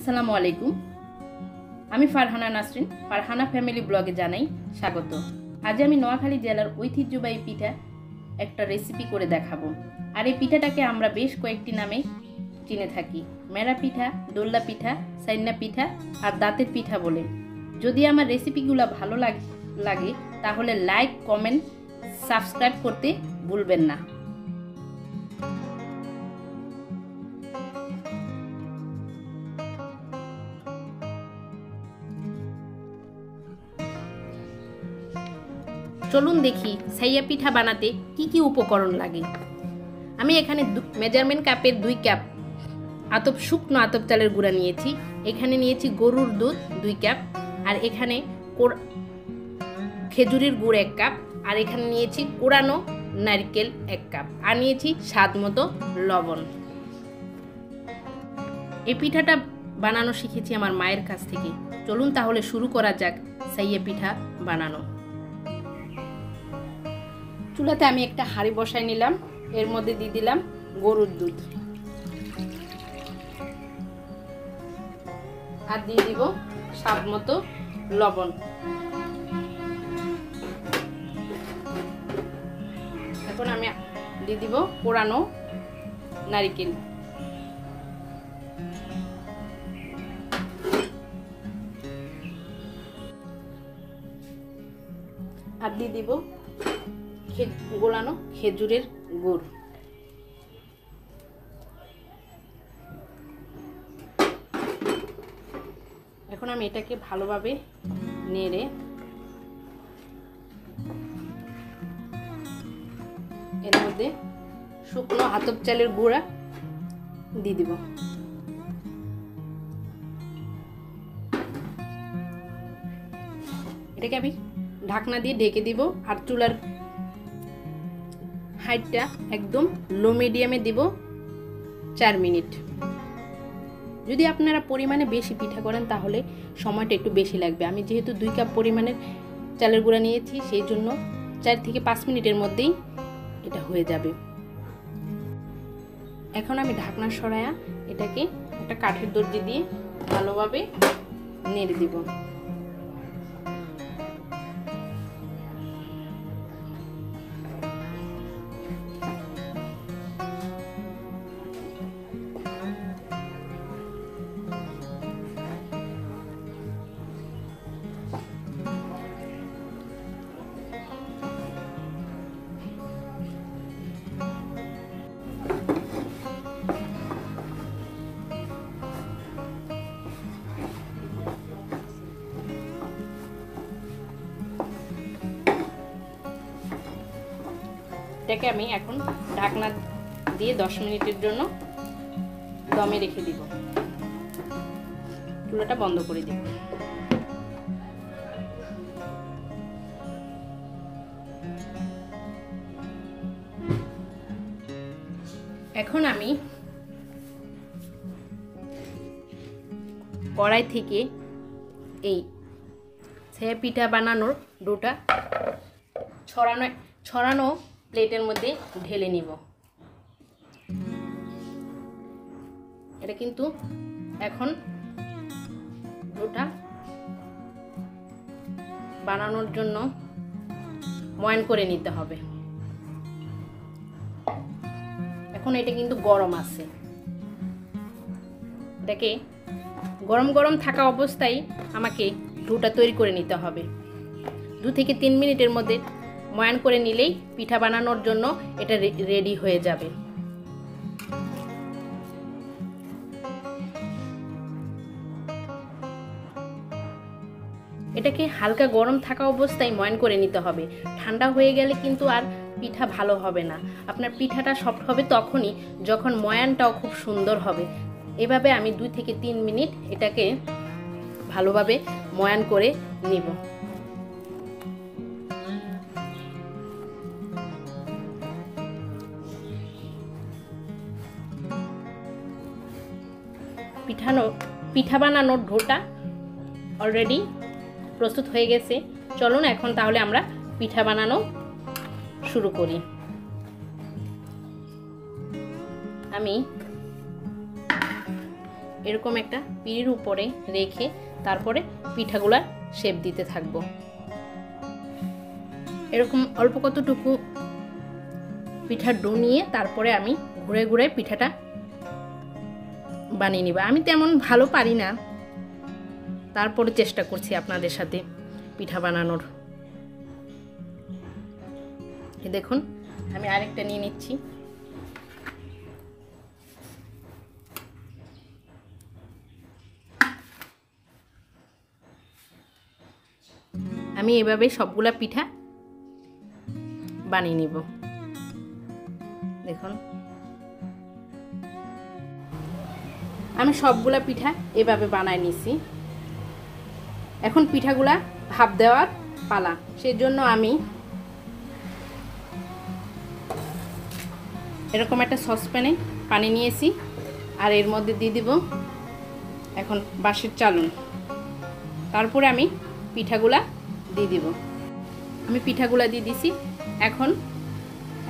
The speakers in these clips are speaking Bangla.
আসসালামু আলাইকুম। আমি ফারহানা নাসরিন ফারহানা ফ্যামিলি ব্লগে জানাই স্বাগত। আজ আমি নোয়াখালী জেলার ঐতিহ্যবাহী পিঠা একটা রেসিপি করে দেখাবো। আর এই পিঠাটাকে আমরা বেশ কয়েকটি নামে চিনে থাকি। মেরা পিঠা, দোল্লা পিঠা, সাইন্না পিঠা আর দাঁতের পিঠা বলে। যদি আমার রেসিপিগুলো ভালো লাগে তাহলে লাইক, কমেন্ট, সাবস্ক্রাইব করতে ভুলবেন না। চলুন দেখি সাইয়া পিঠা বানাতে কি কি উপকরণ লাগে। আমি এখানে মেজারমেন্ট কাপের 2 কাপ শুকনো আতপ চালের গুঁড়া নিয়েছি। এখানে নিয়েছি গরুর দুধ 2 কাপ, আর এখানে খেজুরের গুড় 1 কাপ, আর এখানে নিয়েছি কোরানো নারকেল 1 কাপ, আর নিয়েছি স্বাদ মতো লবণ। এই পিঠাটা বানানো শিখেছি আমার মায়ের কাছ থেকে। চলুন তাহলে শুরু করা যাক সাইয়া পিঠা বানানো। চুলাতে আমি একটা হাঁড়ি বসাই নিলাম। এর মধ্যে দিয়ে দিলাম গরুর দুধ, আর দিয়ে দিব স্বাদ মতো লবণ। এখন আমি দিয়ে দিব কোরানো নারকেল, আর দিয়ে দিব গোলানো খেজুরের গুড়। এখন আমি এটাকে ভালোভাবে নেড়ে এর মধ্যে শুকনো আতপ চালের গুঁড়া দিয়ে দিব। এটাকে আমি ঢাকনা দিয়ে ঢেকে দিব, আর চুলার হাইটটা একদম লো মিডিয়ামে দিব 4 মিনিট। যদি আপনারা পরিমাণে বেশি পিঠা করেন তাহলে সময়টা একটু বেশি লাগবে। আমি যেহেতু 2 কাপ পরিমাণের চালের গুঁড়া নিয়েছি, সেই জন্য 4 থেকে 5 মিনিটের মধ্যেই এটা হয়ে যাবে। এখন আমি ঢাকনা সরায়া এটাকে একটা কাঠের দর্জি দিয়ে ভালোভাবে নেড়ে দিব। এটাকে আমি এখন ঢাকনা দিয়ে 10 মিনিটের জন্য দমে রেখে দিব। চুলাটা বন্ধ করে দিব। এখন আমি কড়াই থেকে এই সাইয়া পিঠা বানানোর ডোটা ছড়ানো প্লেটের মধ্যে ঢেলে নিব। এটা কিন্তু এখন ডোটা বানানোর জন্য ময়ান করে নিতে হবে। এখন এটা কিন্তু গরম আছে, এটাকে গরম গরম থাকা অবস্থায় আমাকে ডোটা তৈরি করে নিতে হবে। 2 থেকে 3 মিনিটের মধ্যে ময়ান করে নিলেই পিঠা বানানোর জন্য এটা রেডি হয়ে যাবে। এটাকে হালকা গরম থাকা অবস্থায় ময়ান করে নিতে হবে। ঠান্ডা হয়ে গেলে কিন্তু আর পিঠা ভালো হবে না। আপনার পিঠাটা সফট হবে তখনই যখন ময়ানটাও খুব সুন্দর হবে। এভাবে আমি 2 থেকে 3 মিনিট এটাকে ভালোভাবে ময়ান করে নিব। পিঠা বানানোর ডোটা অলরেডি প্রস্তুত হয়ে গেছে। চলুন এখন তাহলে আমরা পিঠা বানানো শুরু করি। আমি এরকম একটা পিঁড়ির উপরে রেখে তারপরে পিঠাগুলার শেপ দিতে থাকবো। এরকম অল্প কতটুকু পিঠার ডো নিয়ে তারপরে আমি ঘুরে ঘুরে পিঠাটা বানিয়ে নিব। আমি তেমন ভালো পারি না, তারপরে চেষ্টা করছি আপনাদের সাথে পিঠা বানানোর। দেখুন আমি আরেকটা নিয়ে নিচ্ছি। আমি এভাবে সবগুলা পিঠা বানিয়ে নিব। দেখুন আমি সবগুলা পিঠা এভাবে বানায় নিছি। এখন পিঠাগুলা ভাপ দেওয়ার পালা। সেজন্য আমি এরকম একটা সসপ্যানে পানি নিয়েছি, আর এর মধ্যে দিয়ে দিব এখন বাঁশের চালুন। তারপরে আমি পিঠাগুলা দিয়ে দিব। আমি পিঠাগুলা দিয়ে দিছি। এখন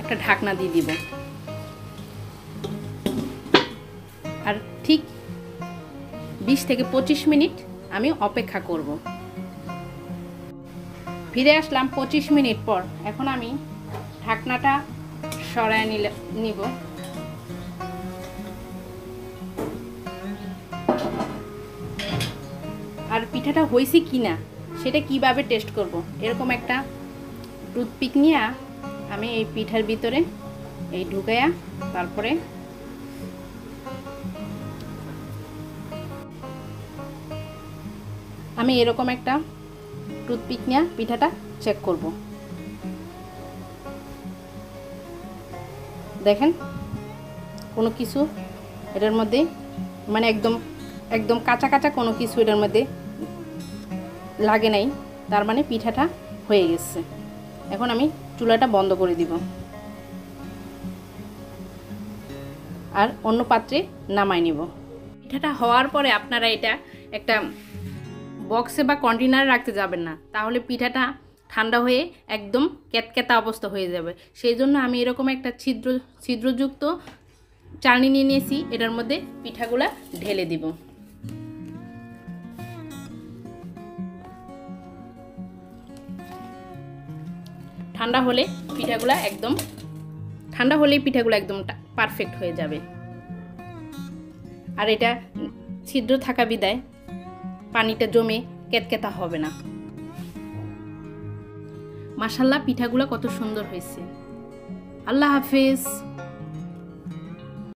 একটা ঢাকনা দিয়ে দিব, আর ঠিক 20 থেকে 25 মিনিট আমি অপেক্ষা করব। ফিরে আসলাম 25 মিনিট পর। এখন আমি ঢাকনাটা সরায় নিব। আর পিঠাটা হয়েছে কিনা সেটা কিভাবে টেস্ট করব, এরকম একটা টুথপিক নিয়ে আমি এই পিঠার ভিতরে এই ঢুকাইয়া তারপরে আমি এরকম একটা টুথপিক নিয়ে পিঠাটা চেক করব। দেখেন কোনো কিছু এটার মধ্যে মানে একদম কাঁচা কাঁচা কোনো কিছু এটার মধ্যে লাগে নাই, তার মানে পিঠাটা হয়ে গেছে। এখন আমি চুলাটা বন্ধ করে দিব আর অন্য পাত্রে নামাই নিব। পিঠাটা হওয়ার পরে আপনারা এটা একটা বক্সে বা কন্টেনারে রাখতে যাবেন না, তাহলে পিঠাটা ঠান্ডা হয়ে একদম ক্যাতক্যাতা অবস্থা হয়ে যাবে। সেই জন্য আমি এরকম একটা ছিদ্রযুক্ত চালনি নিয়ে নিয়েছি। এটার মধ্যে পিঠাগুলা ঢেলে দিব। ঠান্ডা হলেই পিঠাগুলা একদম পারফেক্ট হয়ে যাবে। আর এটা ছিদ্র থাকা বিদায় পানিটা জমে ক্যাতক্যাতা হবে না। মাশাআল্লাহ পিঠাগুলো কত সুন্দর হয়েছে। আল্লাহ হাফেজ।